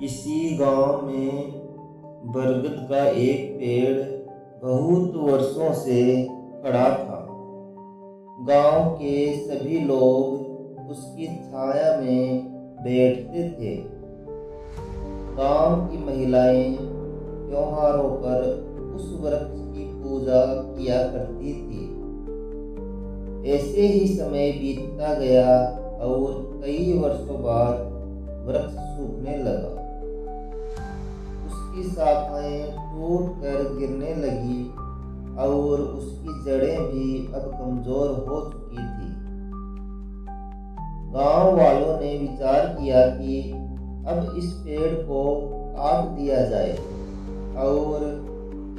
किसी गांव में बरगद का एक पेड़ बहुत वर्षों से खड़ा था। गांव के सभी लोग उसकी छाया में बैठते थे। गांव की महिलाएं त्योहारों पर उस वृक्ष की पूजा किया करती थी। ऐसे ही समय बीतता गया और कई वर्षों बाद वृक्ष सूखने लगा। उसकी शाखाएं टूट कर गिरने लगी और उसकी जड़ें भी अब कमजोर हो चुकी थी। गांव वालों ने विचार किया कि अब इस पेड़ को काट दिया जाए और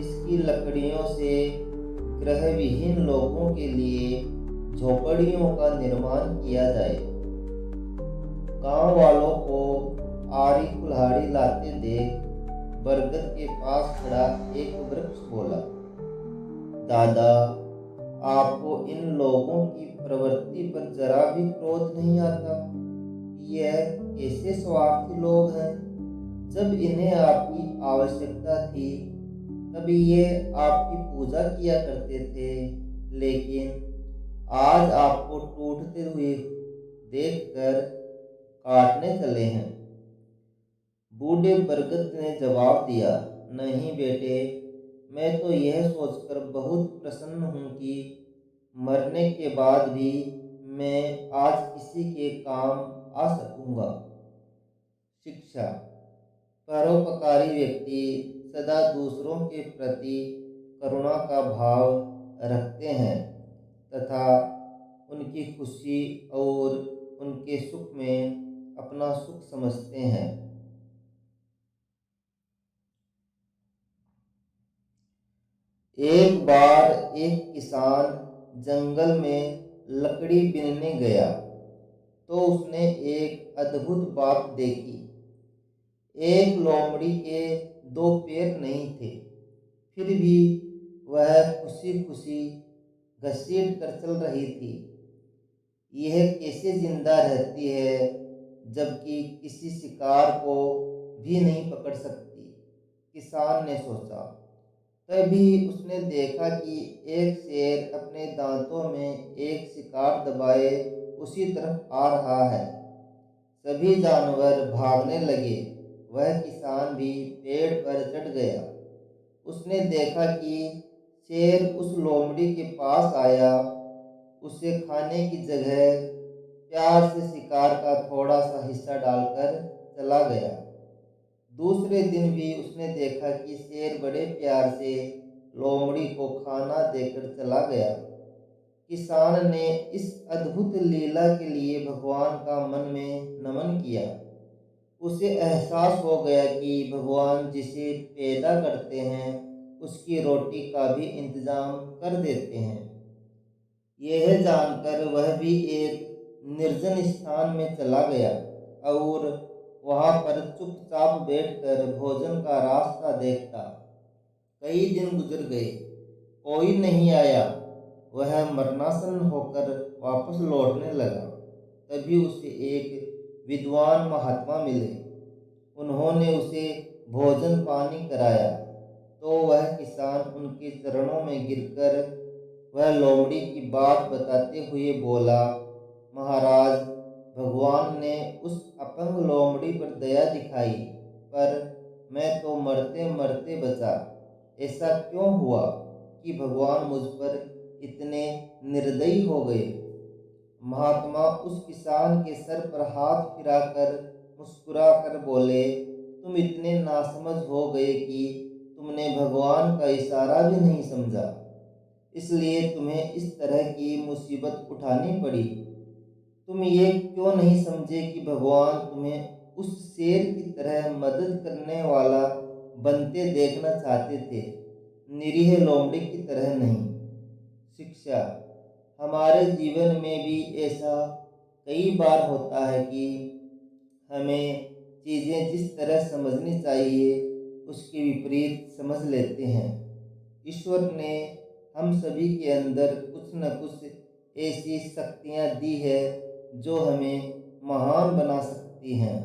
इसकी लकड़ियों से गृह विहीन लोगों के लिए झोपड़ियों का निर्माण किया जाए। गांव वालों को आरी कुल्हाड़ी लाते देख बरगद के पास खड़ा एक वृक्ष बोला, दादा, आपको इन लोगों की प्रवृत्ति पर जरा भी क्रोध नहीं आता? यह कैसे स्वार्थी लोग हैं। जब इन्हें आपकी आवश्यकता थी तब ये आपकी पूजा किया करते थे, लेकिन आज आपको टूटते हुए देखकर काटने चले हैं। बूढ़े बरगद ने जवाब दिया, नहीं बेटे, मैं तो यह सोचकर बहुत प्रसन्न हूँ कि मरने के बाद भी मैं आज किसी के काम आ सकूँगा। शिक्षा। परोपकारी व्यक्ति सदा दूसरों के प्रति करुणा का भाव रखते हैं तथा उनकी खुशी और उनके सुख में अपना सुख समझते हैं। एक बार एक किसान जंगल में लकड़ी बीनने गया तो उसने एक अद्भुत बात देखी। एक लोमड़ी के दो पैर नहीं थे, फिर भी वह खुशी खुशी घसीट कर चल रही थी। यह कैसे जिंदा रहती है जबकि किसी शिकार को भी नहीं पकड़ सकती, किसान ने सोचा। तभी उसने देखा कि एक शेर अपने दांतों में एक शिकार दबाए उसी तरफ आ रहा है। सभी जानवर भागने लगे। वह किसान भी पेड़ पर चढ़ गया। उसने देखा कि शेर उस लोमड़ी के पास आया, उसे खाने की जगह प्यार से शिकार का थोड़ा सा हिस्सा डालकर चला गया। दूसरे दिन भी उसने देखा कि शेर बड़े प्यार से लोमड़ी को खाना देकर चला गया। किसान ने इस अद्भुत लीला के लिए भगवान का मन में नमन किया। उसे एहसास हो गया कि भगवान जिसे पैदा करते हैं उसकी रोटी का भी इंतजाम कर देते हैं। यह जानकर वह भी एक निर्जन स्थान में चला गया और वहां पर चुपचाप बैठकर भोजन का रास्ता देखता। कई दिन गुजर गए, कोई नहीं आया। वह मरनासन होकर वापस लौटने लगा। तभी उसे एक विद्वान महात्मा मिले। उन्होंने उसे भोजन पानी कराया तो वह किसान उनके चरणों में गिरकर वह लोमड़ी की बात बताते हुए बोला, महाराज, भगवान ने उस अपंग लोमड़ी पर दया दिखाई, पर मैं तो मरते मरते बचा। ऐसा क्यों हुआ कि भगवान मुझ पर इतने निर्दयी हो गए। महात्मा उस किसान के सर पर हाथ फिराकर मुस्कुरा कर बोले, तुम इतने नासमझ हो गए कि तुमने भगवान का इशारा भी नहीं समझा, इसलिए तुम्हें इस तरह की मुसीबत उठानी पड़ी। तुम ये क्यों नहीं समझे कि भगवान तुम्हें उस शेर की तरह मदद करने वाला बनते देखना चाहते थे, निरीह लोमड़ी की तरह नहीं। शिक्षा। हमारे जीवन में भी ऐसा कई बार होता है कि हमें चीज़ें जिस तरह समझनी चाहिए उसके विपरीत समझ लेते हैं। ईश्वर ने हम सभी के अंदर कुछ न कुछ ऐसी शक्तियाँ दी है जो हमें महान बना सकती हैं।